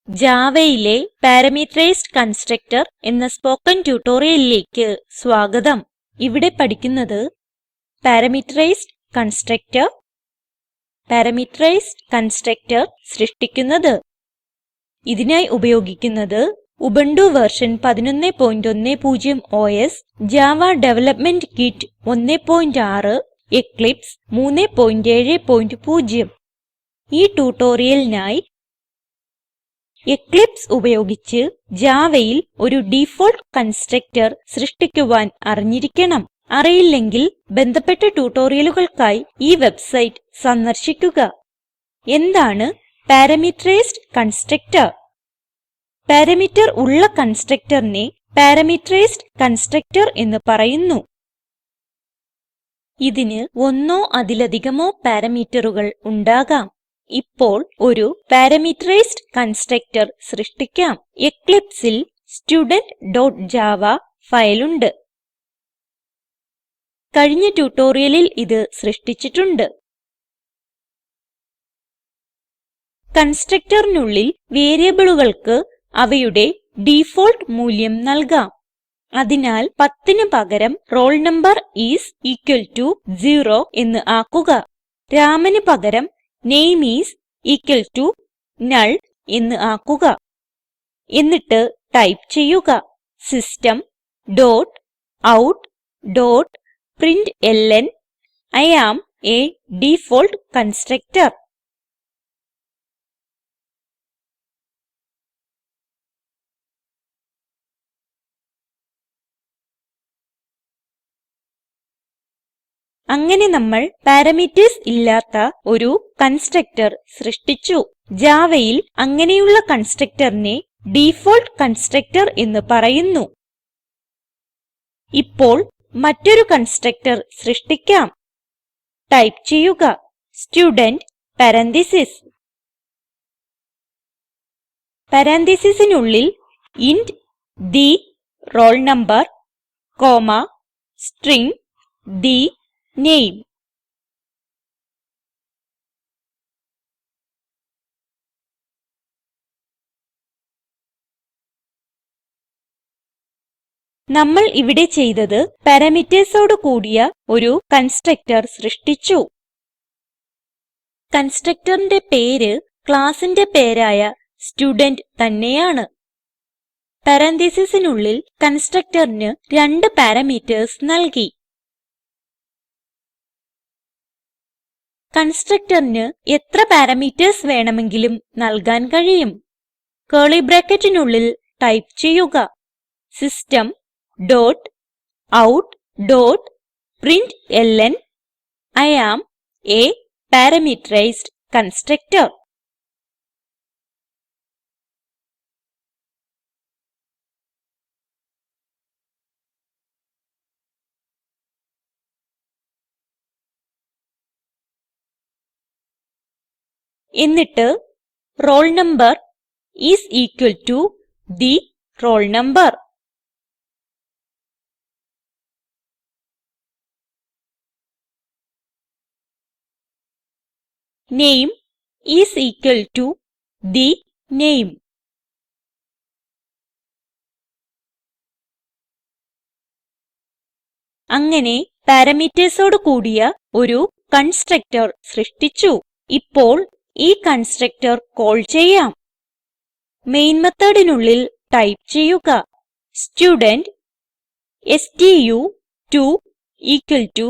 ജാവയിലെ parameterised constructor എന്ന spoken ട്യൂട്ടോറിയലിലേക്ക് സ്വാഗതം. ഇവിടെ പഠിക്കുന്നത് പാരാമീറ്ററൈസ്ഡ് കൺസ്ട്രക്ടർ, പാരാമീറ്ററൈസ്ഡ് കൺസ്ട്രക്ടർ സൃഷ്ടിക്കുന്നത്. ഇതിനായി ഉപയോഗിക്കുന്നത് Ubuntu version 1110 OS, Java development kit 1.6, Eclipse 3.7.0. ഈ ട്യൂട്ടോറിയലിനായി എക്ലിപ്സ് ഉപയോഗിച്ച് ജാവയിൽ ഒരു ഡിഫോൾട്ട് കൺസ്ട്രക്ടർ സൃഷ്ടിക്കുവാൻ അറിഞ്ഞിരിക്കണം. അറിയില്ലെങ്കിൽ ബന്ധപ്പെട്ട ട്യൂട്ടോറിയലുകൾക്കായി ഈ വെബ്സൈറ്റ് സന്ദർശിക്കുക. എന്താണ് പാരാമീറ്ററൈസ്ഡ് കൺസ്ട്രക്ടർ? പാരാമീറ്റർ ഉള്ള കൺസ്ട്രക്ടറിനെ പാരാമീറ്ററൈസ്ഡ് കൺസ്ട്രക്ടർ എന്ന് പറയുന്നു. ഇതിന് ഒന്നോ അതിലധികമോ പാരാമീറ്ററുകൾ ഉണ്ടാകാം. ഇപ്പോൾ ഒരു പാരാമീറ്ററൈസ്ഡ് കൺസ്ട്രക്ടർ സൃഷ്ടിക്കാം. എക്ലിപ്സിൽ student.java ഫയലുണ്ട്. കഴിഞ്ഞ ട്യൂട്ടോറിയലിൽ ഇത് സൃഷ്ടിച്ചിട്ടുണ്ട്. കൺസ്ട്രക്ടറിനുള്ളിൽ വേരിയബിളുകൾക്ക് അവയുടെ ഡിഫോൾട്ട് മൂല്യം നൽകാം. അതിനാൽ 10ന് പകരം roll number is equal to 0 എന്ന് ആക്കുക. രാമന് പകരം name is equal to null എന്ന് ആക്കുക. എന്നിട്ട് ടൈപ്പ് ചെയ്യുക system dot out dot println I am a default constructor. അങ്ങനെ നമ്മൾ പാരാമീറ്റർസ് ഇല്ലാത്ത ഒരു കൺസ്ട്രക്ടർ സൃഷ്ടിച്ചു. ജാവയിൽ അങ്ങനെയുള്ള കൺസ്ട്രക്ടറിനെ ഡിഫോൾട്ട് കൺസ്ട്രക്ടർ എന്ന് പറയുന്നു. ഇപ്പോൾ മറ്റൊരു കൺസ്ട്രക്ടർ സൃഷ്ടിക്കാം. ടൈപ്പ് ചെയ്യുക സ്റ്റുഡെന്റ് പരന്തീസസ്. പരന്തീസസിനുള്ളിൽ int the roll number, string the name. നമ്മൾ ഇവിടെ ചെയ്തത് പാരാമീറ്റർസോട് കൂടിയ ഒരു കൺസ്ട്രക്ടർ സൃഷ്ടിച്ചു. കൺസ്ട്രക്ടറിന്റെ പേര് ക്ലാസിന്റെ പേരായ സ്റ്റുഡെന്റ് തന്നെയാണ്. പരന്തീസസിനുള്ളിൽ കൺസ്ട്രക്ടറിന് 2 പാരാമീറ്റർസ് നൽകി. കൺസ്ട്രക്ടറിന് എത്ര പാരാമീറ്റർസ് വേണമെങ്കിലും നൽകാൻ കഴിയും. കർലി ബ്രാക്കറ്റിനുള്ളിൽ ടൈപ്പ് ചെയ്യുക system dot out dot println I am a parameterized constructor. എന്നിട്ട് roll number is equal to the roll number. Name is equal to the name. അങ്ങനെ പാരാമീറ്റർസോട് കൂടിയ ഒരു കൺസ്ട്രക്ടർ സൃഷ്ടിച്ചു. ഇപ്പോൾ ഈ കൺസ്ട്രക്ടർ കോൾ ചെയ്യാം. മെയിൻ മെത്തോഡിനുള്ളിൽ ടൈപ്പ് ചെയ്യുക student stu2 equal to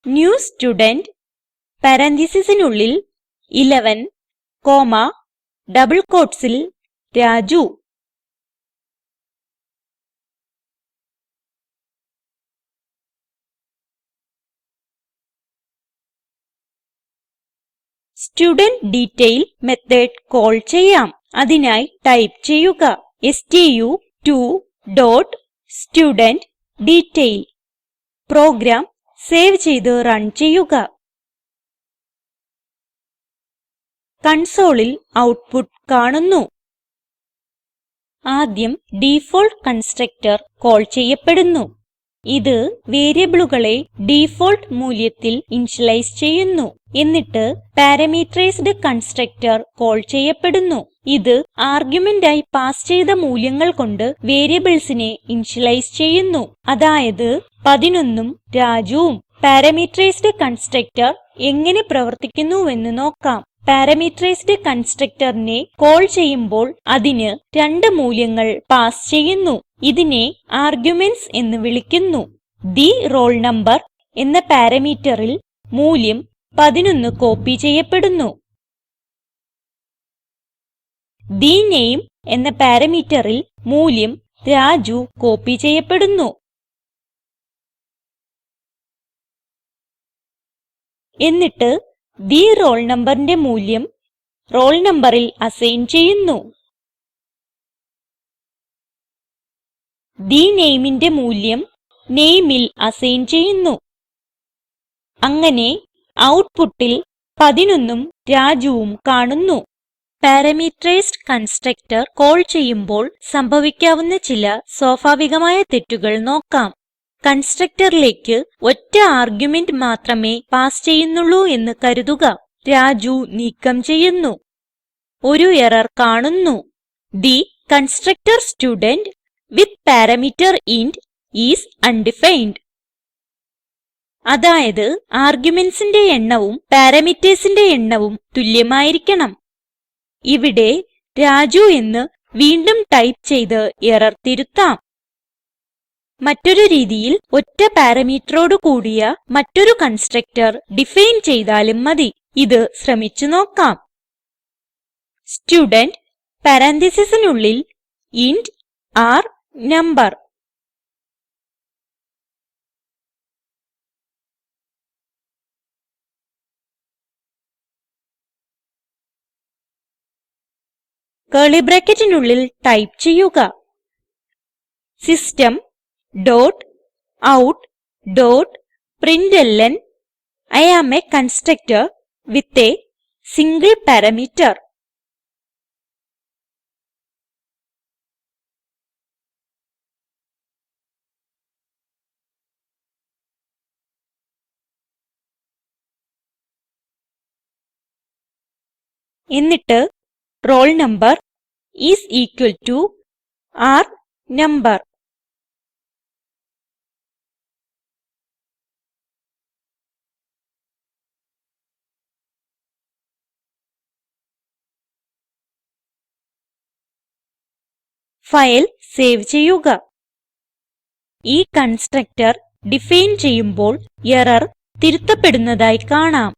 new student പരന്തീസസിനുള്ളിൽ 11, ഡബിൾ quotesൽ Raju. Student detail method call ചെയ്യാം. അതിനായി ടൈപ്പ് ചെയ്യുക stu2 dot student detail. Program save ചെയ്ത് റൺ ചെയ്യുക. കൺസോളിൽ ഔട്ട്പുട്ട് കാണുന്നു. ആദ്യം ഡിഫോൾട്ട് കൺസ്ട്രക്ടർ കോൾ ചെയ്യപ്പെടുന്നു. ഇത് വേരിയബിളുകളെ ഡിഫോൾട്ട് മൂല്യത്തിൽ ഇനിഷ്യലൈസ് ചെയ്യുന്നു. എന്നിട്ട് പാരാമീറ്ററൈസ്ഡ് കൺസ്ട്രക്ടർ കോൾ ചെയ്യപ്പെടുന്നു. ഇത് ആർഗുമെന്റ് ആയി പാസ് ചെയ്ത മൂല്യങ്ങൾ കൊണ്ട് വേരിയബിൾസിനെ ഇനിഷ്യലൈസ് ചെയ്യുന്നു. അതായത് 11ഉം രാജുവും. പാരാമീറ്ററൈസ്ഡ് കൺസ്ട്രക്ടർ എങ്ങനെ പ്രവർത്തിക്കുന്നുവെന്ന് നോക്കാം. പാരാമീറ്ററൈസ്ഡ് കൺസ്ട്രക്ടറിനെ കോൾ ചെയ്യുമ്പോൾ അതിന് 2 മൂല്യങ്ങൾ പാസ് ചെയ്യുന്നു. ഇതിനെ ആർഗുമെന്റ്സ് എന്ന് വിളിക്കുന്നു. the roll number എന്ന പാരാമീറ്ററിൽ മൂല്യം 11 കോപ്പി ചെയ്യപ്പെടുന്നു. the name എന്ന പാരാമീറ്ററിൽ മൂല്യം രാജു കോപ്പി ചെയ്യപ്പെടുന്നു. എന്നിട്ട് the roll numberന്റെ മൂല്യം roll numberൽ അസൈൻ ചെയ്യുന്നു. the nameന്റെ മൂല്യം nameൽ അസൈൻ ചെയ്യുന്നു. അങ്ങനെ ഔട്ട്പുട്ടിൽ 11ഉം രാജുവും കാണുന്നു. പാരാമീറ്ററൈസ്ഡ് കൺസ്ട്രക്ടർ കോൾ ചെയ്യുമ്പോൾ സംഭവിക്കാവുന്ന ചില സ്വാഭാവികമായ തെറ്റുകൾ നോക്കാം. കൺസ്ട്രക്ടറിലേക്ക് ഒറ്റ ആർഗുമെന്റ് മാത്രമേ പാസ് ചെയ്യുന്നുള്ളൂ എന്ന് കരുതുക. രാജു നീക്കം ചെയ്യുന്നു. ഒരു എറർ കാണുന്നു. The constructor student with parameter int is undefined. അതായത് ആർഗുമെന്റ്സിന്റെ എണ്ണവും പാരാമീറ്റേഴ്സിന്റെ എണ്ണവും തുല്യമായിരിക്കണം. ഇവിടെ രാജു എന്ന് വീണ്ടും ടൈപ്പ് ചെയ്ത് എറർ തിരുത്താം. മറ്റൊരു രീതിയിൽ ഒറ്റ പാരാമീറ്ററോട് കൂടിയ മറ്റൊരു കൺസ്ട്രക്ടർ ഡിഫൈൻ ചെയ്താലും മതി. ഇത് ശ്രമിച്ചു നോക്കാം. സ്റ്റുഡന്റ് പരാൻതീസിസിനുള്ളിൽ int r number. കർലി ബ്രാക്കറ്റിനുള്ളിൽ ടൈപ്പ് ചെയ്യുക system dot out dot println I am a constructor with a single parameter. എന്നിട്ട് roll number is equal to r number. File save ചെയ്യുക. ഈ കൺസ്ട്രക്ടർ ഡിഫൈൻ ചെയ്യുമ്പോൾ എറർ തിരുത്തപ്പെടുന്നതായി കാണാം.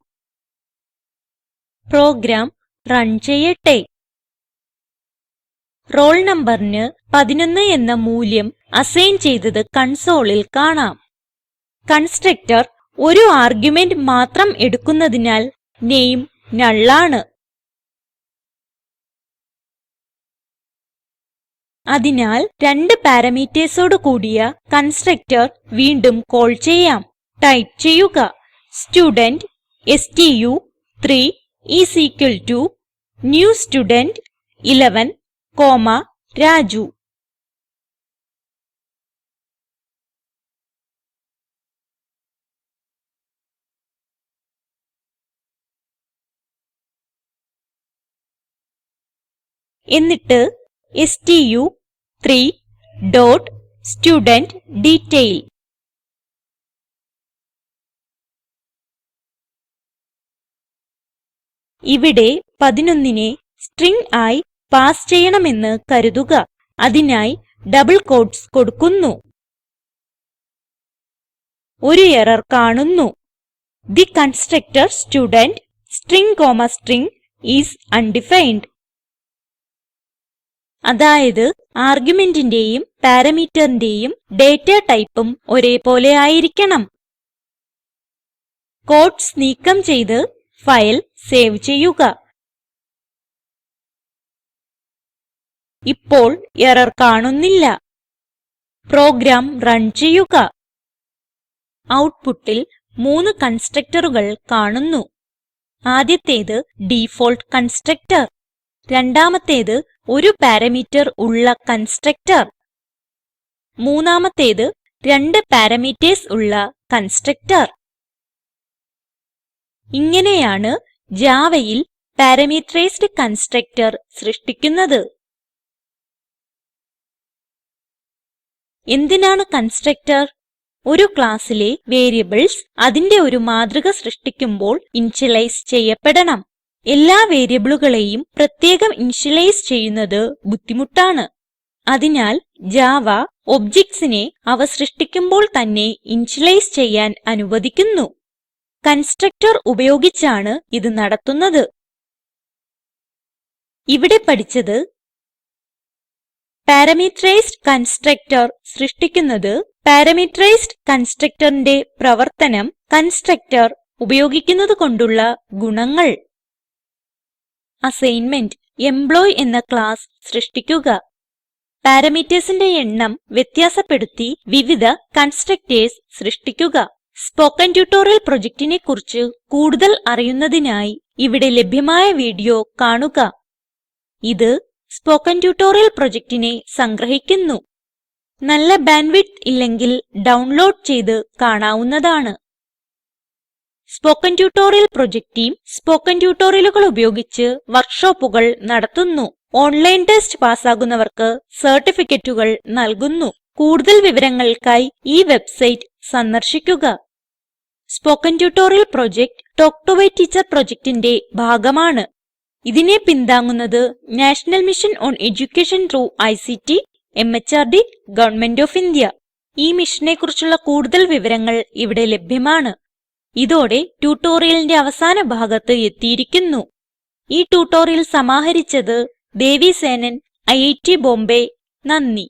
Program run ചെയ്യട്ടെ. Role നമ്പറിന് 11 എന്ന മൂല്യം അസൈൻ ചെയ്തത് കൺസോളിൽ കാണാം. കൺസ്ട്രക്ടർ ഒരു ആർഗുമെന്റ് മാത്രം എടുക്കുന്നതിനാൽ നെയിം null ആണ്. അതിനാൽ 2 പാരാമീറ്റേഴ്സോട് കൂടിയ കൺസ്ട്രക്ടർ വീണ്ടും കോൾ ചെയ്യാം. ടൈപ്പ് ചെയ്യുക student stu3 is equal to new student 11, Raju. എന്നിട്ട് stu3 dot student detail. ഇവിടെ 11നെ സ്ട്രിംഗ് ആയി പാസ് ചെയ്യണമെന്ന് കരുതുക. അതിനായി ഡബിൾ ക്വോട്ട്സ് കൊടുക്കുന്നു. ഒരു എറർ കാണുന്നു. The constructor student string, string is undefined. അതായത് ആർഗുമെന്റിന്റെയും പാരാമീറ്ററിന്റെയും ഡേറ്റ ടൈപ്പും ഒരേപോലെ ആയിരിക്കണം. ക്വോട്ട്സ് നീക്കം ചെയ്ത് ഫയൽ സേവ് ചെയ്യുക. ഇപ്പോൾ എറർ കാണുന്നില്ല. പ്രോഗ്രാം റൺ ചെയ്യുക. ഔട്ട്പുട്ടിൽ 3 കൺസ്ട്രക്ടറുകൾ കാണുന്നു. ആദ്യത്തേത് ഡിഫോൾട്ട് കൺസ്ട്രക്ടർ, രണ്ടാമത്തേത് ഒരു പാരാമീറ്റർ ഉള്ള കൺസ്ട്രക്ടർ, മൂന്നാമത്തേത് 2 പാരാമീറ്റർസ് ഉള്ള കൺസ്ട്രക്ടർ. ഇങ്ങനെയാണ് ജാവയിൽ പാരാമീറ്ററൈസ്ഡ് കൺസ്ട്രക്ടർ സൃഷ്ടിക്കുന്നത്. എന്തിനാണ് കൺസ്ട്രക്ടർ? ഒരു ക്ലാസ്സിലെ വേരിയബിൾസ് അതിന്റെ ഒരു മാതൃക സൃഷ്ടിക്കുമ്പോൾ ഇനിഷ്യലൈസ് ചെയ്യപ്പെടണം. എല്ലാ വേരിയബിളുകളെയും പ്രത്യേകം ഇനിഷ്യലൈസ് ചെയ്യുന്നത് ബുദ്ധിമുട്ടാണ്. അതിനാൽ ജാവ ഒബ്ജക്ട്സിനെ അവ സൃഷ്ടിക്കുമ്പോൾ തന്നെ ഇനിഷ്യലൈസ് ചെയ്യാൻ അനുവദിക്കുന്നു. കൺസ്ട്രക്ടർ ഉപയോഗിച്ചാണ് ഇത് നടത്തുന്നത്. ഇവിടെ പഠിച്ചത് പാരാമീറ്ററൈസ്ഡ് കൺസ്ട്രക്ടർ സൃഷ്ടിക്കുന്നത്, പാരാമീറ്ററൈസ്ഡ് കൺസ്ട്രക്ടറിന്റെ പ്രവർത്തനം, കൺസ്ട്രക്ടർ ഉപയോഗിക്കുന്നത് കൊണ്ടുള്ള ഗുണങ്ങൾ. അസൈൻമെന്റ്: എംപ്ലോയി എന്ന ക്ലാസ് സൃഷ്ടിക്കുക. പാരാമീറ്റർസിന്റെ എണ്ണം വ്യത്യാസപ്പെടുത്തി വിവിധ കൺസ്ട്രക്ടർസ് സൃഷ്ടിക്കുക. സ്പോക്കൻ ട്യൂട്ടോറിയൽ പ്രൊജക്റ്റിനെ കുറിച്ച് കൂടുതൽ അറിയുന്നതിനായി ഇവിടെ ലഭ്യമായ വീഡിയോ കാണുക. ഇത് സ്പോക്കൻ ട്യൂട്ടോറിയൽ പ്രൊജക്റ്റിനെ സംഗ്രഹിക്കുന്നു. നല്ല ബാൻഡ്വിഡ്ത്ത് ഇല്ലെങ്കിൽ ഡൗൺലോഡ് ചെയ്ത് കാണാവുന്നതാണ്. Spoken Tutorial project team spoken ട്യൂട്ടോറിയലുകൾ ഉപയോഗിച്ച് വർക്ക്ഷോപ്പുകൾ നടത്തുന്നു. ഓൺലൈൻ ടെസ്റ്റ് പാസ്സാകുന്നവർക്ക് സർട്ടിഫിക്കറ്റുകൾ നൽകുന്നു. കൂടുതൽ വിവരങ്ങൾക്കായി ഈ വെബ്സൈറ്റ് സന്ദർശിക്കുക. Spoken Tutorial project Talk to a Teacher പ്രൊജക്റ്റിന്റെ ഭാഗമാണ്. ഇതിനെ പിന്താങ്ങുന്നത് National Mission on Education through ICT MHRD government of India. ഈ മിഷനെ കുറിച്ചുള്ള കൂടുതൽ വിവരങ്ങൾ ഇവിടെ ലഭ്യമാണ്. ഇതോടെ ട്യൂട്ടോറിയലിന്റെ അവസാന ഭാഗത്ത് എത്തിയിരിക്കുന്നു. ഈ ട്യൂട്ടോറിയൽ സമാഹരിച്ചത് ദേവി സേനൻ, IIT ബോംബെ. നന്ദി.